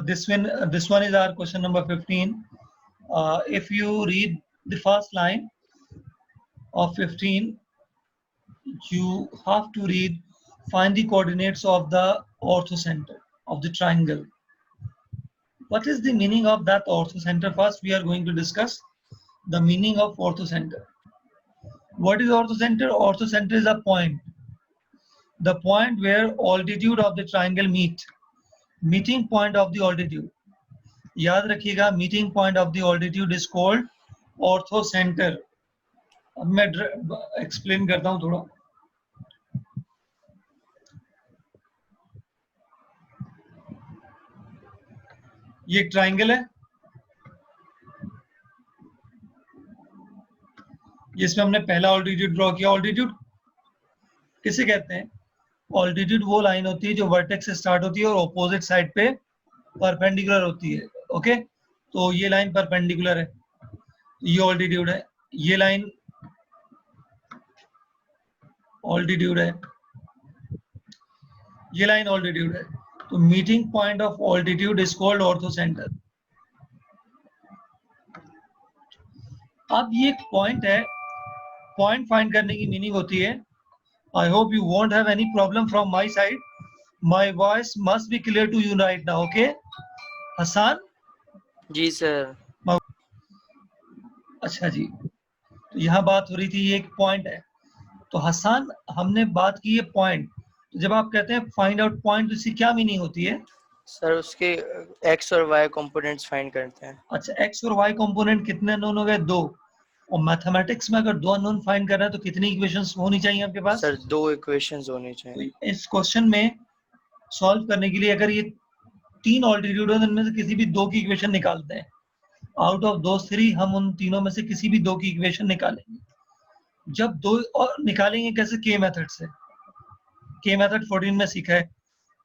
this one is our question number 15. If you read the first line of 15, you have to read, find the coordinates of the orthocenter of the triangle. What is the meaning of that orthocenter? First, we are going to discuss the meaning of orthocenter. What is orthocenter? Orthocenter is a point. The point where altitude of the triangle meet. Meeting point of the altitude. याद रखिएगा, meeting point of the altitude is called orthocenter. अब मैं explain करता हूँ थोड़ा. ये एक triangle है, जिसमें हमने पहला ऑल्टीट्यूड ड्रॉ किया. ऑल्टीट्यूड किसे कहते हैं? ऑल्टीट्यूड वो लाइन होती है जो वर्टेक्स से स्टार्ट होती है और ऑपोजिट साइड पे परपेंडिकुलर होती है. ओके, तो ये लाइन परपेंडिकुलर है, ये ऑल्टीट्यूड है. ये लाइन ऑल्टीट्यूड है, ये लाइन ऑल्टीट्यूड है. तो meeting point of altitude is called orthocentre. अब ये पॉइंट है, पॉइंट फाइंड करने की मीनिंग होती है. I hope you won't have any problem from my side. My voice must be clear to you right now, okay? Hasan? जी sir. अच्छा जी, तो यहाँ बात हो रही थी, ये एक पॉइंट है. तो हसन, हमने बात की ये पॉइंट. तो जब आप कहते हैं फाइंड आउट पॉइंट, तो इसकी क्या मीनिंग होती है? सर उसके x और y कंपोनेंट्स फाइंड करते हैं. अच्छा, x और y कंपोनेंट कितने नोन हो गए? 2. और मैथमेटिक्स में अगर 2 अननोन फाइंड करना है तो कितनी इक्वेशंस होनी चाहिए आपके पास? सर 2 इक्वेशंस होनी चाहिए. तो इस क्वेश्चन में सॉल्व करने के लिए अगर ये 3 ऑल्टीट्यूड है, उनमें से किसी भी 2 की इक्वेशन निकालते हैं. आउट ऑफ दोस 3 हम उन तीनों में से किसी भी 2 की इक्वेशन निकालेंगे. जब 2 और निकालेंगे कैसे? के मेथड से. के मेथड 14 में सीखा है.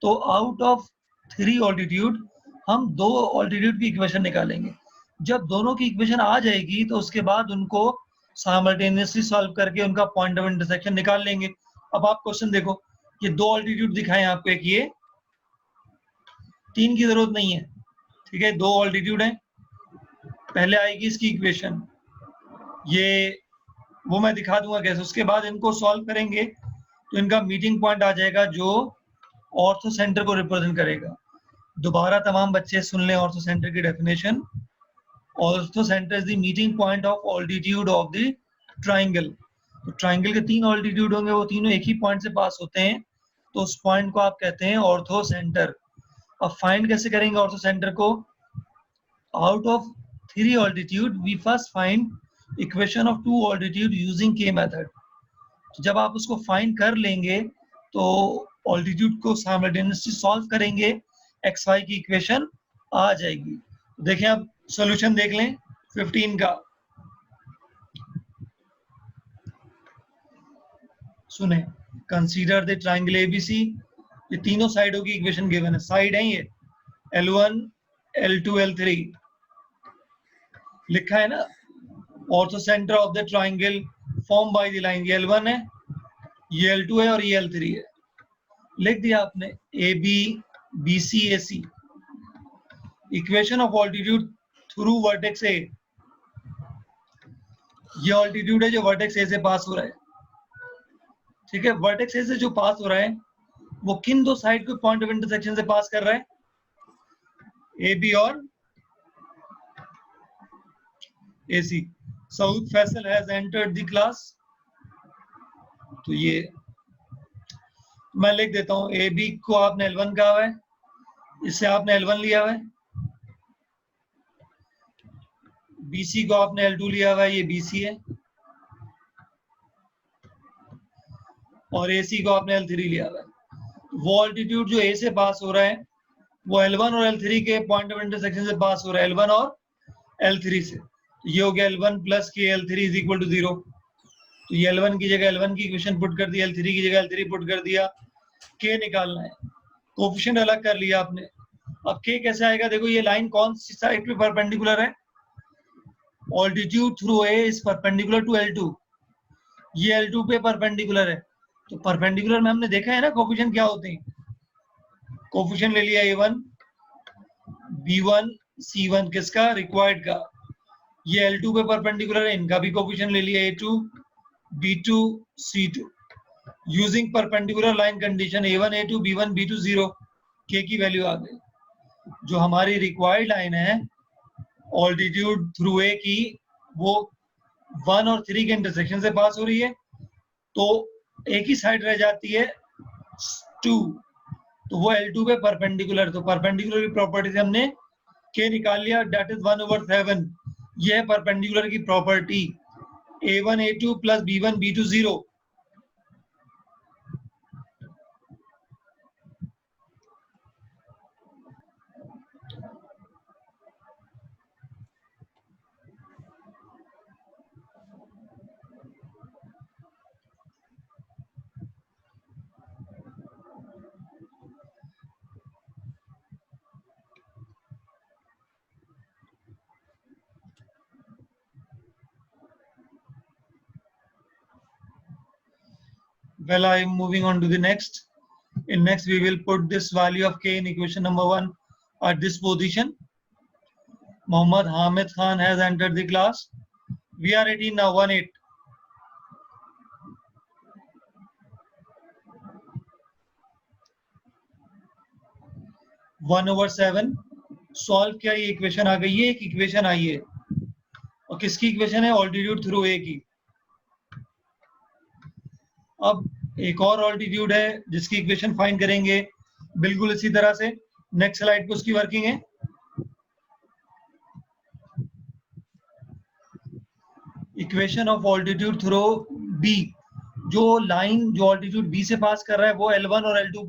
तो आउट ऑफ 3 ऑल्टीट्यूड हम 2 ऑल्टीट्यूड की इक्वेशन निकालेंगे. जब दोनों की इक्वेशन आ जाएगी तो उसके बाद उनको साइमल्टेनियसली सॉल्व करके उनका पॉइंट ऑफ इंटरसेक्शन निकाल लेंगे. अब आप क्वेश्चन देखो, ये 2 ऑल्टीट्यूड दिखाए आपको, एक ये, 3 की जरूरत नहीं है, ठीक है? 2 ऑल्टीट्यूड है. पहले आएगी इसकी इक्वेशन, ये वो मैं दिखा दूंगा कैसे. उसके बाद इनको सॉल्व करेंगे तो इनका मीटिंग पॉइंट आ जाएगा जो ऑर्थो सेंटर को रिप्रेजेंट करेगा. दोबारा तमाम बच्चे सुन लें ऑर्थो सेंटर की definition. Ortho centre is the meeting point of altitude of the triangle. तो ट्राइंगल के 3 ऑल्टीट्यूड होंगे, वो तीनों एक ही पॉइंट से पास होते हैं, तो उस पॉइंट को आप कहते हैं ऑर्थो सेंटर. अब फाइंड कैसे करेंगे ऑर्थो सेंटर को? Out of 3 altitude we first find equation of 2 altitude using के मेथड. तो जब आप उसको फाइंड कर लेंगे तो ऑल्टीट्यूड को साइमल्टेनियसली सॉल्व करेंगे, एक्स वाई की इक्वेशन आ जाएगी. देखें, अब सॉल्यूशन देख लें 15 का. सुने, कंसीडर द ट्राइंगल एबीसी. ये तीनों साइडों की इक्वेशन गिवन है. साइड है ये L1, L2, L3 लिखा है ना. Ortho centre of the triangle form by the line. ये L1 है, ये L2 है और ये L3 है. लिख दिया आपने. AB, BC, AC. Equation of altitude through vertex ए. ये ऑल्टीट्यूड है जो वर्टेक्स ए से पास हो रहा है, ठीक है? वर्टेक्स ए से जो पास हो रहा है वो किन 2 साइड को पॉइंट ऑफ इंटरसेक्शन से पास कर रहा है? ए बी और A C. South Faisal has entered the class. तो ये मैं लिख देता हूं. ए बी को आपने L1 कहा हुआ है, इससे आपने L1 लिया हुआ है. BC को आपने L2 लिया हुआ है, ये BC है. और AC को आपने L3 लिया हुआ है. वो ऑल्टीट्यूड जो A से पास हो रहा है वो L1 और L3 के पॉइंट ऑफ इंटरसेक्शन से पास हो रहा है, L1 और L3 से. ये हो गया L1 प्लस के L3 इज इक्वल टू 0. तो ये L1 की जगह L1 की इक्वेशन पुट कर दी, L3 की जगह L3 पुट कर दिया. K निकालना है, कोफिशिएंट अलग कर लिया आपने. अब K कैसे आएगा? देखो, ये लाइन कौन सी साइड पे परपेंडिकुलर है? Altitude through A is perpendicular to L2. ये L2 पे परपेंडिकुलर है. तो परपेंडिकुलर में हमने देखा है ना कोफिशिएंट क्या होते हैं. कोफिशिएंट ले लिया A1, B1 C1 किसका, रिक्वायर्ड का, ये L2 पे परपेंडिकुलर है, इनका भी कोफिशिएंट ले लिया A2 B2 C2 using perpendicular line condition A1 A2 B1 B2 0, K की वैल्यू आ गई। जो हमारी रिक्वायर्ड लाइन है ऑल्टीट्यूड थ्रू ए की, वो 1 और 3 के इंटरसेक्शन से पास हो रही है, तो एक ही साइड रह जाती है 2, तो वो L2 पे परपेंडिकुलर, तो परपेंडिकुलर की प्रॉपर्टी से हमने K निकाल लिया, दैट इज 1/7। ये है परपेंडिकुलर की property A1 A2 plus B1 B2 0। Well, I am moving on to the next. In next, we will put this value of K in equation number 1 at this position. Mohammad Hamid Khan has entered the class. We are 18 now, 1/8. One over seven solve किया, ये equation आ गई है, एक equation आई है, और किसकी equation है, altitude through a की। अब एक और ऑल्टीट्यूड है जिसकी इक्वेशन फाइंड करेंगे बिल्कुल इसी तरह से। नेक्स्ट स्लाइड पे उसकी वर्किंग है। Equation of altitude through B, जो लाइन जो ऑल्टीट्यूड बी से पास कर रहा है वो L1 और L2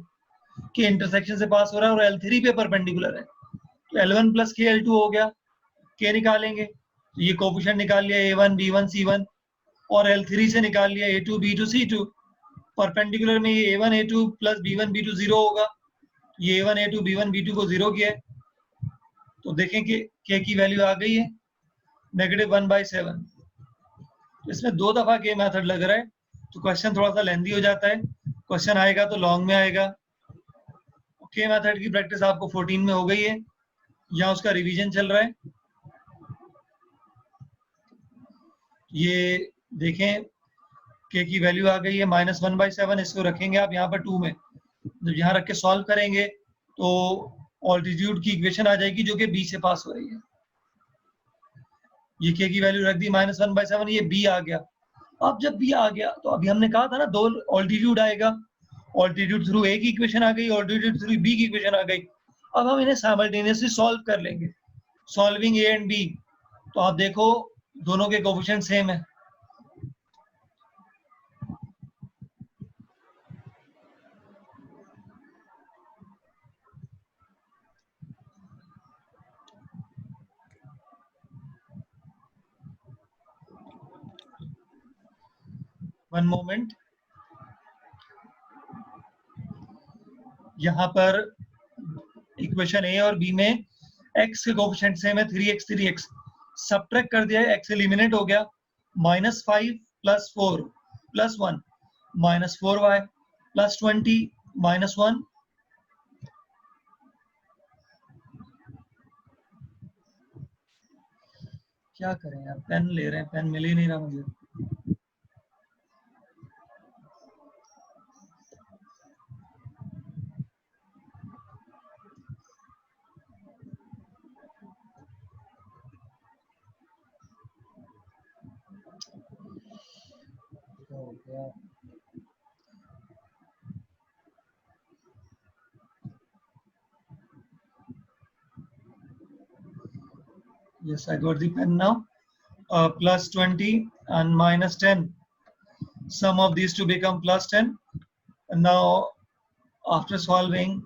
के इंटरसेक्शन से पास हो रहा है और L3 पे परपेंडिकुलर है, तो L1 प्लस K L2 हो गया। K निकालेंगे, तो ये कोफिशिएंट निकाल लिया A1 B1 C1, और L3 से निकाल लिया A2 B2 C2। परपेंडिकुलर में ये A1 A2 plus B1 B2 0 होगा, ये A1 A2 B1 B2 को 0 किया है, तो देखें कि K की वैल्यू आ गई है -1/7। इसमें 2 दफा K मेथड लग रहा है, तो क्वेश्चन थोड़ा सा लेंदी हो जाता है, क्वेश्चन आएगा तो लॉन्ग में आएगा। K मेथड की प्रैक्टिस आपको 14 में हो गई है, यहाँ उसका रिवीजन चल रहा है। ये देखें K की वैल्यू आ गई है -1/7, इसको रखेंगे आप यहाँ पर 2 में, जब यहाँ रख के सॉल्व करेंगे तो ऑल्टीट्यूड की इक्वेशन आ जाएगी जो कि B से पास हो रही है। ये K की वैल्यू रख दी -1/7, ये B आ गया। अब जब B आ गया तो अभी हमने कहा था ना 2 ऑल्टीट्यूड आएगा, ऑल्टीट्यूड थ्रू A की इक्वेशन आ गई, ऑल्टीट्यूड थ्रू B की इक्वेशन आ गई। अब हम इन्हें साइमल्टेनियसली सॉल्व कर लेंगे, सॉल्विंग A एंड B, तो आप देखो दोनों के कोफिशिएंट सेम है। वन मोमेंट, यहाँ पर इक्वेशन A और B में x के कोफिशिएंट सेम है, 3x 3x, सब्ट्रैक्ट कर दिया है, x एलिमिनेट हो गया, -5 + 4 + 1 -4y + 20 -1। क्या करें यार, पेन ले रहे हैं, पेन मिल ही नहीं रहा मुझे। Yes, I got the pen now. +20 and -10. Sum of these two become +10. And now, after solving,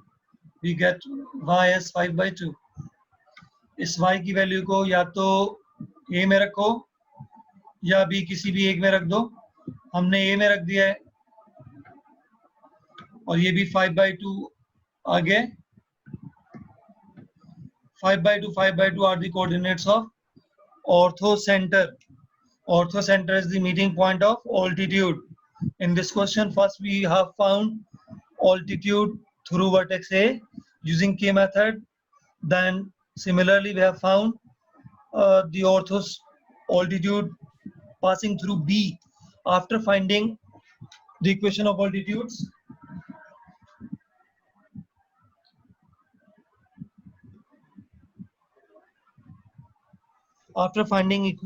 we get y as 5/2. इस y की वैल्यू को या तो a में रखो या b किसी भी एक में रख दो। हमने a में रख दिया है और ये भी 5/2 आ गए। 5/2 are the coordinates of orthocenter. Orthocenter is the meeting point of altitude. In this question, first we have found altitude through vertex A using K method. Then Similarly, we have found the ortho's altitude passing through B after finding the equation of altitudes. After finding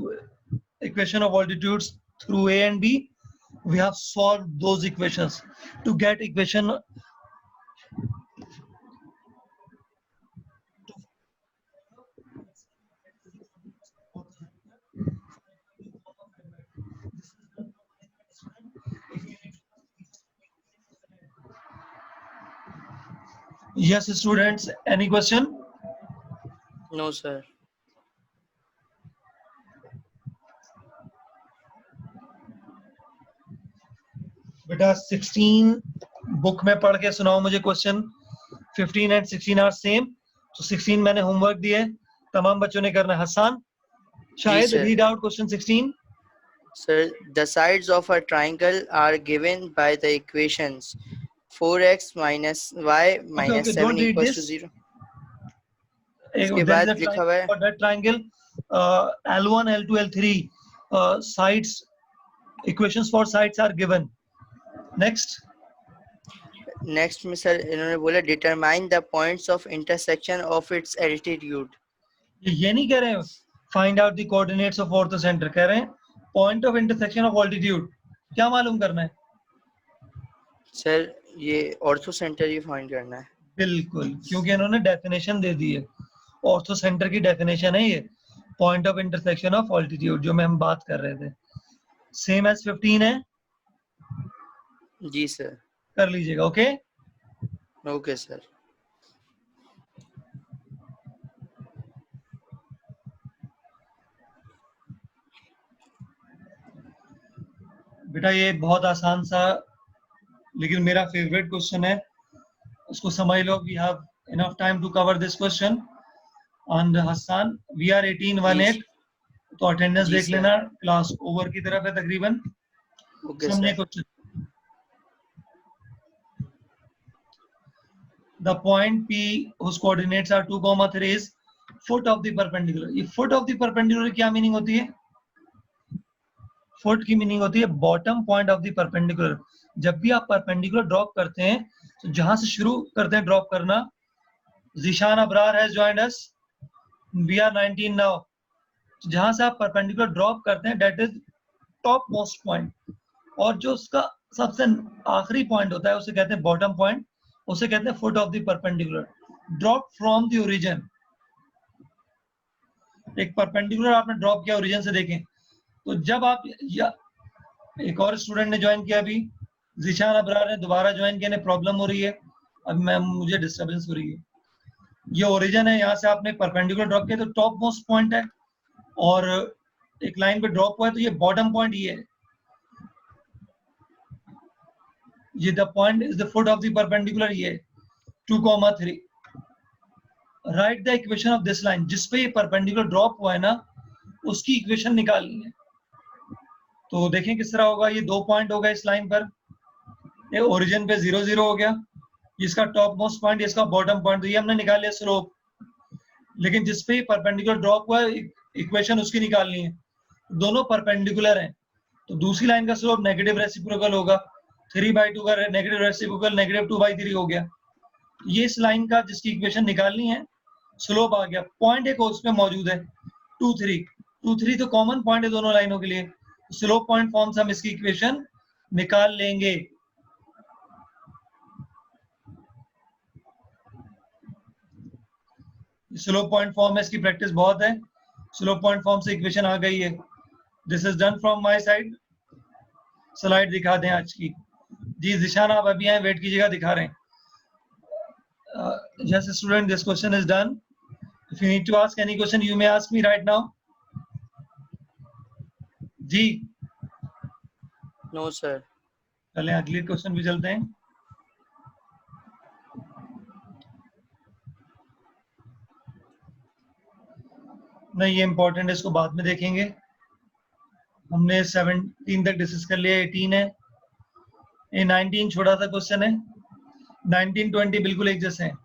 equation of altitudes through A and B, we have solved those equations to get equation Yes, students, any question? No, sir. बेटा 16 book में पढ़ के सुनाओ मुझे question 15 and 16 are same तो 16 मैंने homework दिए तमाम बच्चों ने करना है हसन शायद sir. Read out question 16 Sir, the sides of a triangle are given by the equations 4x minus y minus okay, 7 don't read equals to this. 0. There उसके बाद is a लिखा हुआ है for that triangle L1 L2 L3 sides equations for sides are given. Next. Next में sir इन्होंने बोला determine the points of intersection of its altitude ये नहीं कह रहे हैं find out the coordinates of ortho centre कह रहे हैं point of intersection of altitude क्या मालूम करना है सर ये ऑर्थो सेंटर ही फाइंड करना है बिल्कुल क्योंकि इन्होंने डेफिनेशन दे दी है ऑर्थो सेंटर की डेफिनेशन है ये point of intersection of altitude जो में हम बात कर रहे थे सेम एज 15 है जी सर कर लीजिएगा ओके ओके सर बेटा ये बहुत आसान सा लेकिन मेरा फेवरेट क्वेश्चन है उसको समझ लो we have enough time to cover this question on Hasan we are 1818 तो अटेंडेंस देख लेना क्लास ओवर की तरफ है तकरीबन समझे question the point P whose coordinates are 2, 3 is foot of the perpendicular. ये foot of the perpendicular क्या मीनिंग होती है foot की मीनिंग होती है bottom point of the perpendicular जब भी आप परपेंडिकुलर ड्रॉप करते हैं तो जहां से शुरू करते हैं ड्रॉप करना Zeeshan Abrar has joined us we are 19 now जहां से आप परपेंडिकुलर ड्रॉप करते हैं that is topmost point और जो उसका सबसे आखिरी पॉइंट होता है उसे कहते हैं बॉटम पॉइंट उसे कहते हैं foot of the perpendicular drop from the origin एक परपेंडिकुलर आपने ड्रॉप किया ओरिजिन से देखें तो जब आप या एक और स्टूडेंट ने ज्वाइन किया अभी ज़ीशान अबरार ने दोबारा ज्वाइन किया प्रॉब्लम हो रही है अब मैं मुझे डिस्टर्बेंस हो रही है ये ओरिजिन है यहाँ से आपने परपेंडिकुलर ड्रॉप किया तो टॉप मोस्ट पॉइंट है और एक लाइन पे ड्रॉप हुआ है तो ये बॉटम पॉइंट ये है ये the point is the foot of the perpendicular ये 2, 3 right the equation of this line जिस पे ये परपेंडिकुलर ड्रॉप हुआ है ना उसकी इक्वेशन निकालनी है तो देखें किस तरह होगा ये 2 पॉइंट होगा इस लाइन पर ये ओरिजिन पे 0, 0 हो गया इसका टॉप मोस्ट पॉइंट इसका बॉटम पॉइंट तो ये हमने निकाल लिया स्लोप लेकिन जिस पे परपेंडिकुलर ड्रॉप हुआ है इक्वेशन उसकी निकालनी है दोनों परपेंडिकुलर हैं तो दूसरी लाइन का स्लोप नेगेटिव रेसिप्रोकल होगा 3/2 का नेगेटिव रेसिप्रोकल -2/3 हो गया ये इस लाइन का जिसकी इक्वेशन निकालनी है स्लोप आ गया पॉइंट एक उसमें मौजूद है 2, 3 तो कॉमन पॉइंट है दोनों लाइनों के लिए स्लोप पॉइंट फॉर्म से हम इसकी इक्वेशन निकाल लेंगे स्लोप पॉइंट फॉर्म में इसकी प्रैक्टिस बहुत है स्लोप पॉइंट फॉर्म से इक्वेशन आ गई है this is done from my side slide दिखा दें आज की जी ज़ीशान आप अभी आए वेट कीजिएगा दिखा रहे हैं yes student this question is done if you need to ask any question you may ask me right now ji no sir चलें अगले क्वेश्चन भी चलते हैं नहीं ये इंपॉर्टेंट है इसको बाद में देखेंगे हमने 17 तक डिस्कस कर लिया 18 है ये 19 छोटा सा क्वेश्चन है 19, 20 बिल्कुल एक जैसे हैं